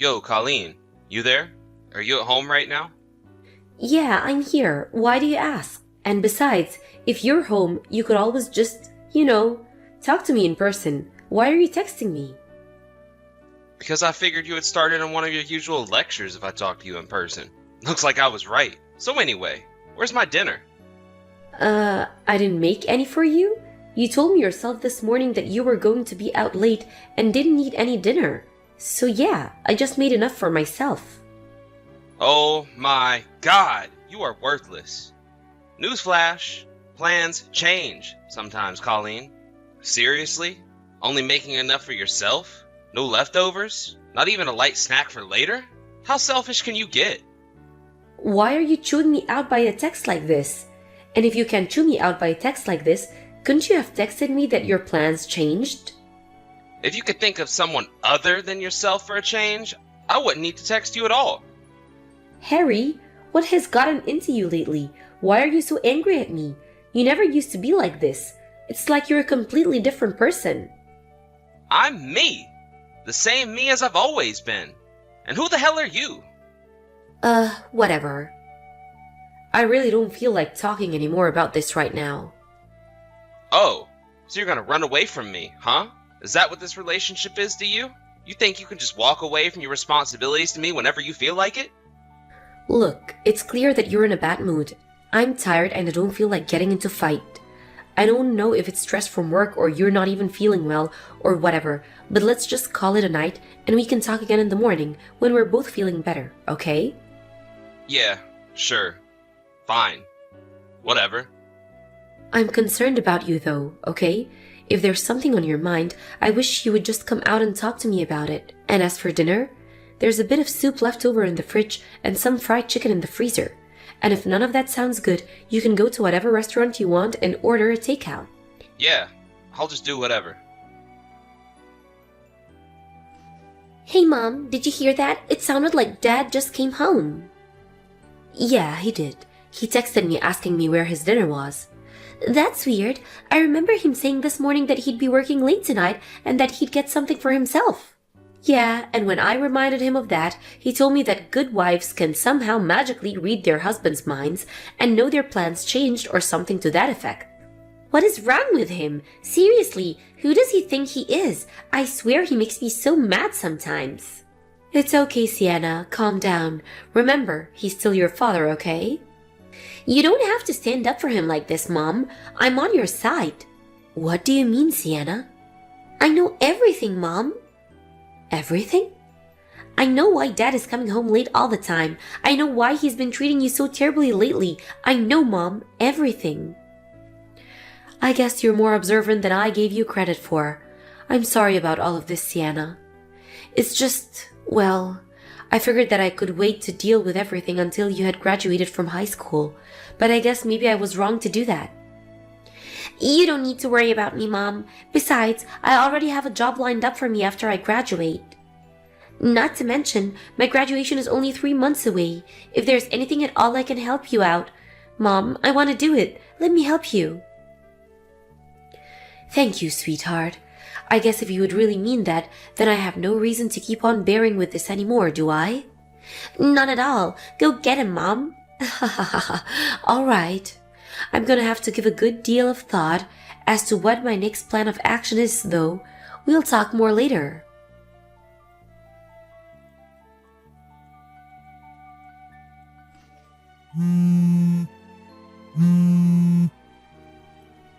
Yo, Colleen, you there? Are you at home right now? Yeah, I'm here. Why do you ask? And besides, if you're home, you could always just, talk to me in person. Why are you texting me? Because I figured you had started on one of your usual lectures if I talked to you in person. Looks like I was right. So anyway, where's my dinner? I didn't make any for you? You told me yourself this morning that you were going to be out late and didn't eat any dinner. So yeah, I just made enough for myself. Oh my god, you are worthless. Newsflash, plans change sometimes, Colleen. Seriously? Only making enough for yourself? No leftovers? Not even a light snack for later? How selfish can you get? Why are you chewing me out by a text like this? And if you can chew me out by a text like this, couldn't you have texted me that your plans changed? If you could think of someone other than yourself for a change, I wouldn't need to text you at all. Harry, what has gotten into you lately? Why are you so angry at me? You never used to be like this. It's like you're a completely different person. I'm me. The same me as I've always been. And who the hell are you? Whatever. I really don't feel like talking anymore about this right now. Oh, so you're gonna run away from me, huh? Is that what this relationship is to you? You think you can just walk away from your responsibilities to me whenever you feel like it? Look, it's clear that you're in a bad mood. I'm tired and I don't feel like getting into fight. I don't know if it's stress from work or you're not even feeling well or whatever, but let's just call it a night and we can talk again in the morning when we're both feeling better, okay? Yeah, sure. Fine. Whatever. I'm concerned about you though, okay? If there's something on your mind, I wish you would just come out and talk to me about it. And as for dinner, there's a bit of soup left over in the fridge and some fried chicken in the freezer. And if none of that sounds good, you can go to whatever restaurant you want and order a takeout. Yeah, I'll just do whatever. Hey Mom, did you hear that? It sounded like Dad just came home. Yeah, he did. He texted me asking me where his dinner was. That's weird. I remember him saying this morning that he'd be working late tonight and that he'd get something for himself. Yeah, and when I reminded him of that, he told me that good wives can somehow magically read their husbands' minds and know their plans changed or something to that effect. What is wrong with him? Seriously, who does he think he is? I swear he makes me so mad sometimes. It's okay, Sienna. Calm down. Remember, he's still your father, okay? You don't have to stand up for him like this, Mom. I'm on your side. What do you mean, Sienna? I know everything, Mom. Everything? I know why Dad is coming home late all the time. I know why he's been treating you so terribly lately. I know, Mom, everything. I guess you're more observant than I gave you credit for. I'm sorry about all of this, Sienna. It's just, well, I figured that I could wait to deal with everything until you had graduated from high school, but I guess maybe I was wrong to do that. You don't need to worry about me, Mom. Besides, I already have a job lined up for me after I graduate. Not to mention, my graduation is only 3 months away. If there's anything at all I can help you out, Mom, I want to do it. Let me help you. Thank you, sweetheart. I guess if you would really mean that, then I have no reason to keep on bearing with this anymore, do I? None at all. Go get him, Mom. All right. I'm gonna have to give a good deal of thought as to what my next plan of action is, though. We'll talk more later.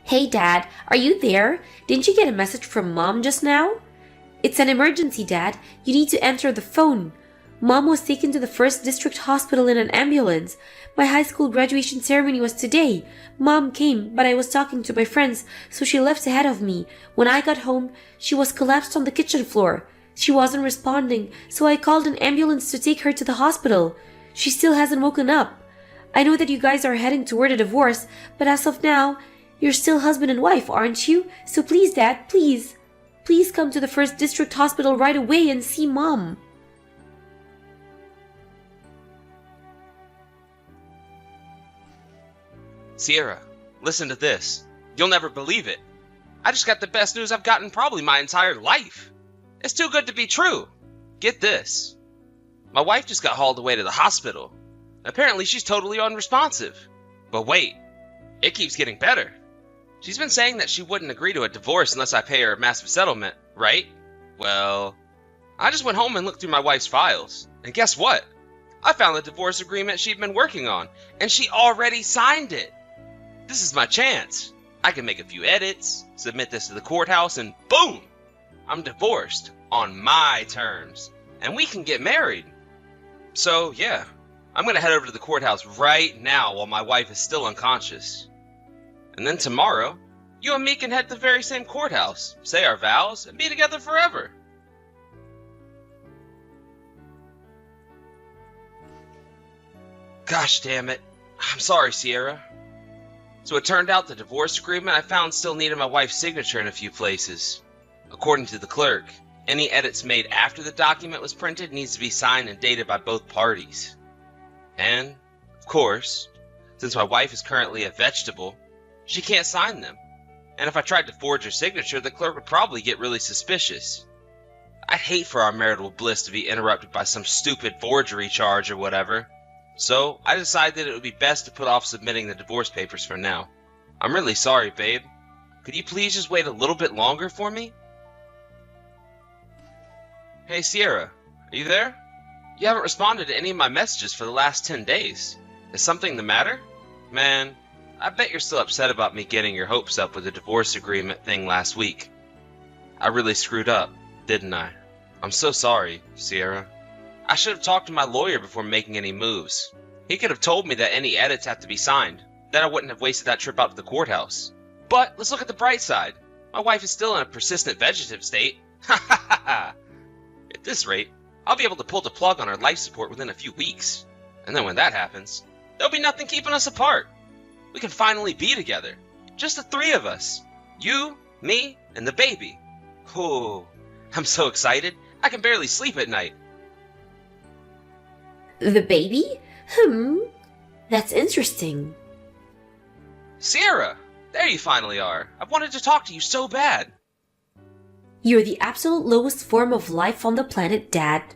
Hey, Dad, are you there? Didn't you get a message from Mom just now? It's an emergency, Dad. You need to answer the phone. Mom was taken to the 1st District Hospital in an ambulance. My high school graduation ceremony was today. Mom came, but I was talking to my friends, so she left ahead of me. When I got home, she was collapsed on the kitchen floor. She wasn't responding, so I called an ambulance to take her to the hospital. She still hasn't woken up. I know that you guys are heading toward a divorce, but as of now, you're still husband and wife, aren't you? So please, Dad, please. Please come to the 1st District Hospital right away and see Mom. Sierra, listen to this. You'll never believe it. I just got the best news I've gotten probably my entire life. It's too good to be true. Get this. My wife just got hauled away to the hospital. Apparently she's totally unresponsive. But wait, it keeps getting better. She's been saying that she wouldn't agree to a divorce unless I pay her a massive settlement, right? Well, I just went home and looked through my wife's files. And guess what? I found the divorce agreement she'd been working on, and she already signed it. This is my chance. I can make a few edits, submit this to the courthouse, and boom! I'm divorced on my terms, and we can get married. So, yeah, I'm going to head over to the courthouse right now while my wife is still unconscious. And then tomorrow, you and me can head to the very same courthouse, say our vows, and be together forever. Gosh damn it. I'm sorry, Sierra. So it turned out the divorce agreement I found still needed my wife's signature in a few places. According to the clerk, any edits made after the document was printed needs to be signed and dated by both parties. And, of course, since my wife is currently a vegetable, she can't sign them. And if I tried to forge her signature, the clerk would probably get really suspicious. I'd hate for our marital bliss to be interrupted by some stupid forgery charge or whatever. So I decided it would be best to put off submitting the divorce papers for now. I'm really sorry, babe. Could you please just wait a little bit longer for me? Hey, Sierra, are you there? You haven't responded to any of my messages for the last 10 days. Is something the matter? Man, I bet you're still upset about me getting your hopes up with the divorce agreement thing last week. I really screwed up, didn't I? I'm so sorry, Sierra. I should have talked to my lawyer before making any moves. He could have told me that any edits have to be signed. Then I wouldn't have wasted that trip out to the courthouse. But let's look at the bright side. My wife is still in a persistent vegetative state. Ha ha ha ha! At this rate, I'll be able to pull the plug on our life support within a few weeks. And then when that happens, there'll be nothing keeping us apart. We can finally be together. Just the three of us. You, me, and the baby. Oh, I'm so excited, I can barely sleep at night. The baby? That's interesting. Sierra, there you finally are. I've wanted to talk to you so bad. You're the absolute lowest form of life on the planet, Dad.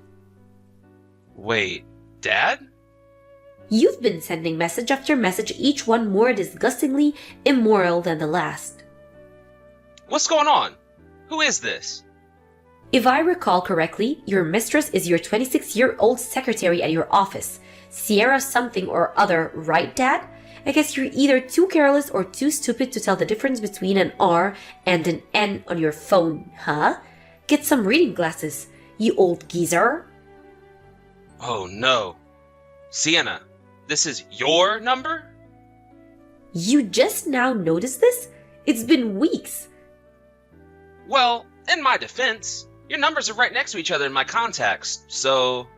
Wait, Dad? You've been sending message after message, each one more disgustingly immoral than the last. What's going on? Who is this? If I recall correctly, your mistress is your 26-year-old secretary at your office, Sierra something or other, right, Dad? I guess you're either too careless or too stupid to tell the difference between an R and an N on your phone, huh? Get some reading glasses, you old geezer. Oh no. Sienna, this is your number? You just now noticed this? It's been weeks. Well, in my defense, your numbers are right next to each other in my contacts, so...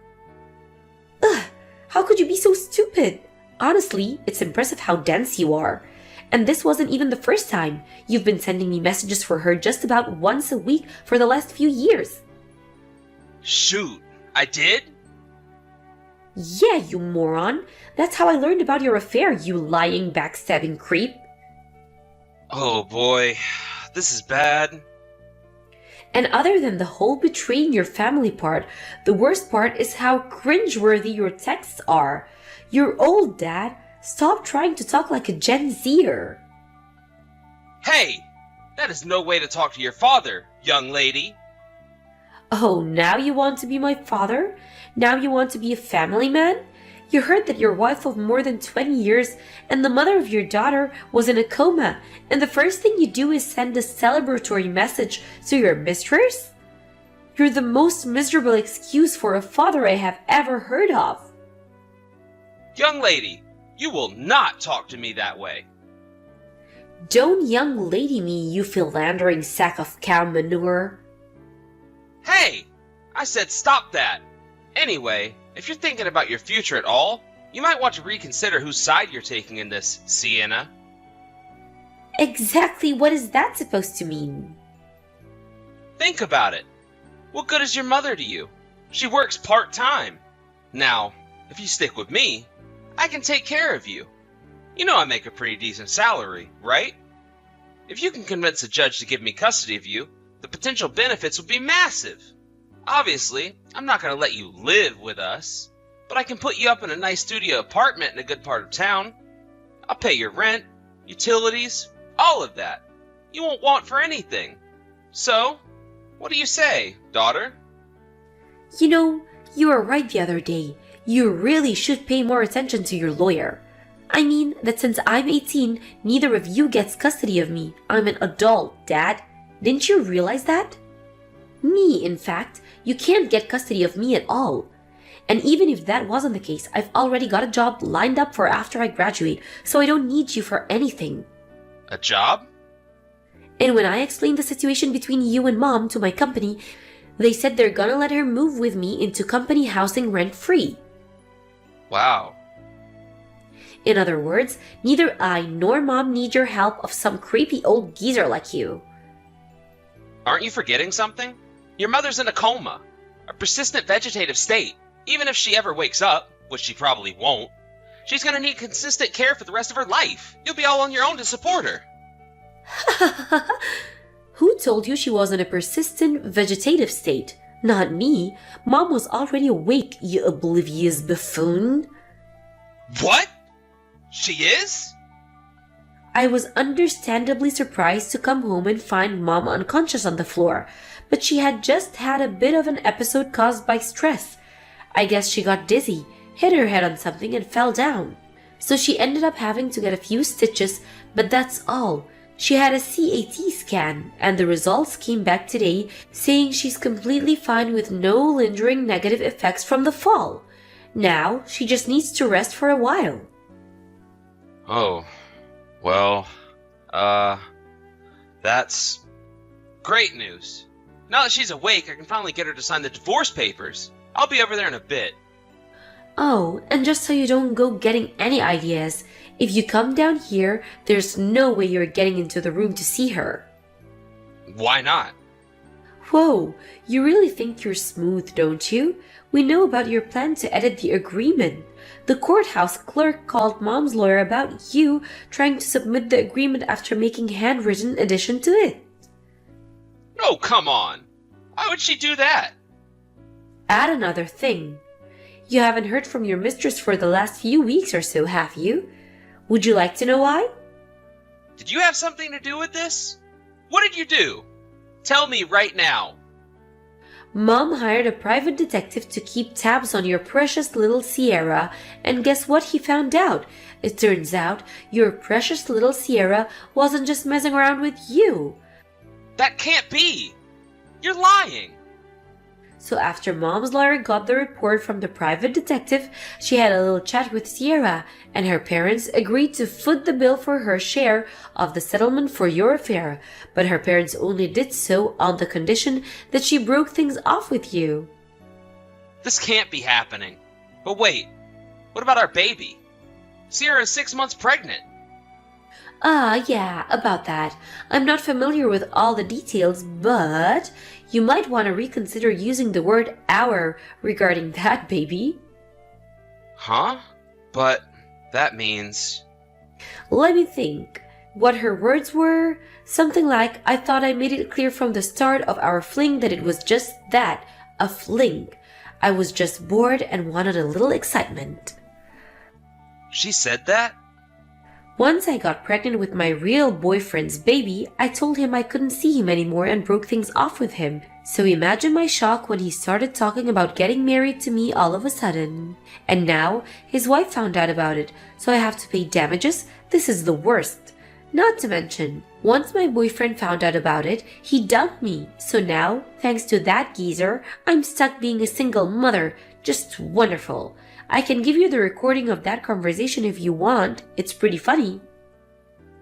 Ugh, how could you be so stupid? Honestly, it's impressive how dense you are. And this wasn't even the first time. You've been sending me messages for her just about once a week for the last few years. Shoot, I did? Yeah, you moron. That's how I learned about your affair, you lying, backstabbing creep. Oh boy, this is bad. And other than the whole betraying your family part, the worst part is how cringeworthy your texts are. You're old, Dad. Stop trying to talk like a Gen Zer. Hey, that is no way to talk to your father, young lady. Oh, now you want to be my father? Now you want to be a family man? You heard that your wife of more than 20 years and the mother of your daughter was in a coma, and the first thing you do is send a celebratory message to your mistress? You're the most miserable excuse for a father I have ever heard of. Young lady, you will not talk to me that way. Don't young lady me, you philandering sack of cow manure. Hey, I said stop that. Anyway, if you're thinking about your future at all, you might want to reconsider whose side you're taking in this, Sienna. Exactly what is that supposed to mean? Think about it. What good is your mother to you? She works part-time. Now, if you stick with me, I can take care of you. You know I make a pretty decent salary, right? If you can convince a judge to give me custody of you, the potential benefits would be massive. Obviously, I'm not going to let you live with us, but I can put you up in a nice studio apartment in a good part of town. I'll pay your rent, utilities, all of that. You won't want for anything. So, what do you say, daughter? You know, you were right the other day. You really should pay more attention to your lawyer. I mean that since I'm 18, neither of you gets custody of me. I'm an adult, Dad. Didn't you realize that? Me, in fact, you can't get custody of me at all. And even if that wasn't the case, I've already got a job lined up for after I graduate, so I don't need you for anything. A job? And when I explained the situation between you and Mom to my company, they said they're gonna let her move with me into company housing rent-free. Wow. In other words, neither I nor Mom need your help of some creepy old geezer like you. Aren't you forgetting something? Your mother's in a coma, a persistent vegetative state. Even if she ever wakes up, which she probably won't, she's gonna need consistent care for the rest of her life. You'll be all on your own to support her. Who told you she was in a persistent vegetative state? Not me. Mom was already awake, you oblivious buffoon. What? She is? I was understandably surprised to come home and find Mom unconscious on the floor, but she had just had a bit of an episode caused by stress. I guess she got dizzy, hit her head on something and fell down. So she ended up having to get a few stitches, but that's all. She had a CAT scan, and the results came back today saying she's completely fine with no lingering negative effects from the fall. Now, she just needs to rest for a while. Oh, well, that's great news. Now that she's awake, I can finally get her to sign the divorce papers. I'll be over there in a bit. Oh, and just so you don't go getting any ideas, if you come down here, there's no way you're getting into the room to see her. Why not? Whoa, you really think you're smooth, don't you? We know about your plan to edit the agreement. The courthouse clerk called Mom's lawyer about you trying to submit the agreement after making handwritten addition to it. Oh, come on. Why would she do that? Add another thing. You haven't heard from your mistress for the last few weeks or so, have you? Would you like to know why? Did you have something to do with this? What did you do? Tell me right now. Mom hired a private detective to keep tabs on your precious little Sierra, and guess what he found out? It turns out your precious little Sierra wasn't just messing around with you. That can't be! You're lying! So after Mom's lawyer got the report from the private detective, she had a little chat with Sierra, and her parents agreed to foot the bill for her share of the settlement for your affair, but her parents only did so on the condition that she broke things off with you. This can't be happening. But wait, what about our baby? Sierra is 6 months pregnant. Yeah, about that. I'm not familiar with all the details, but you might want to reconsider using the word our regarding that baby. Huh? But that means... Let me think. What her words were? Something like, I thought I made it clear from the start of our fling that it was just that, a fling. I was just bored and wanted a little excitement. She said that? Once I got pregnant with my real boyfriend's baby, I told him I couldn't see him anymore and broke things off with him. So imagine my shock when he started talking about getting married to me all of a sudden. And now, his wife found out about it, so I have to pay damages. This is the worst. Not to mention, once my boyfriend found out about it, he dumped me. So now, thanks to that geezer, I'm stuck being a single mother. Just wonderful. I can give you the recording of that conversation if you want. It's pretty funny.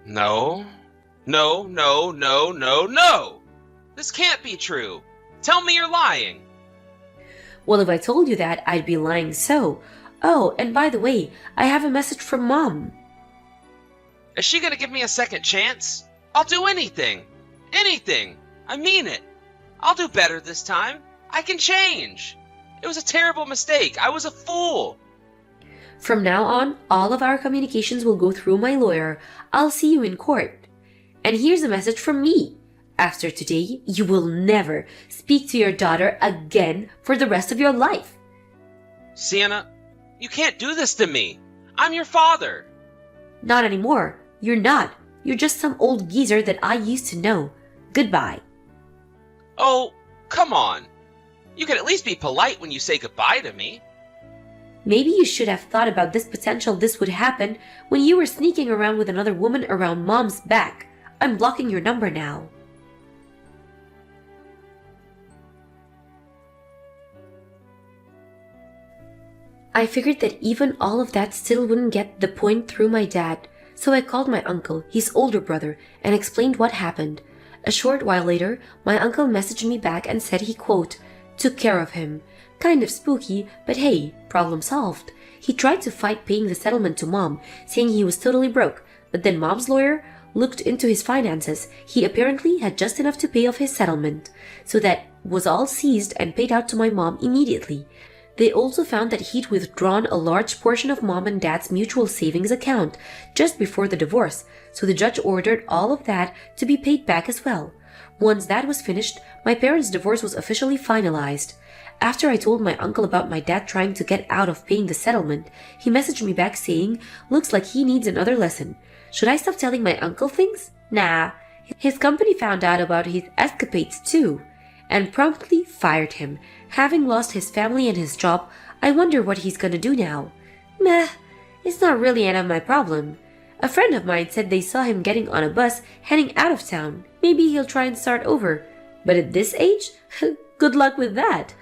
No. No, no, no, no, no! This can't be true. Tell me you're lying. Well, if I told you that, I'd be lying so. Oh, and by the way, I have a message from Mom. Is she gonna give me a second chance? I'll do anything. Anything. I mean it. I'll do better this time. I can change. It was a terrible mistake. I was a fool. From now on, all of our communications will go through my lawyer. I'll see you in court. And here's a message from me. After today, you will never speak to your daughter again for the rest of your life. Sienna, you can't do this to me. I'm your father. Not anymore. You're not. You're just some old geezer that I used to know. Goodbye. Oh, come on. You can at least be polite when you say goodbye to me. Maybe you should have thought about this potential this would happen when you were sneaking around with another woman around Mom's back. I'm blocking your number now. I figured that even all of that still wouldn't get the point through my dad, so I called my uncle, his older brother, and explained what happened. A short while later, my uncle messaged me back and said he, quote, took care of him. Kind of spooky, but hey, problem solved. He tried to fight paying the settlement to Mom, saying he was totally broke, but then Mom's lawyer looked into his finances. He apparently had just enough to pay off his settlement, so that was all seized and paid out to my mom immediately. They also found that he'd withdrawn a large portion of Mom and Dad's mutual savings account just before the divorce, so the judge ordered all of that to be paid back as well. Once that was finished, my parents' divorce was officially finalized. After I told my uncle about my dad trying to get out of paying the settlement, he messaged me back saying, looks like he needs another lesson. Should I stop telling my uncle things? Nah. His company found out about his escapades too, and promptly fired him. Having lost his family and his job, I wonder what he's gonna do now. Meh, it's not really any of my problem. A friend of mine said they saw him getting on a bus heading out of town. Maybe he'll try and start over. But at this age, good luck with that.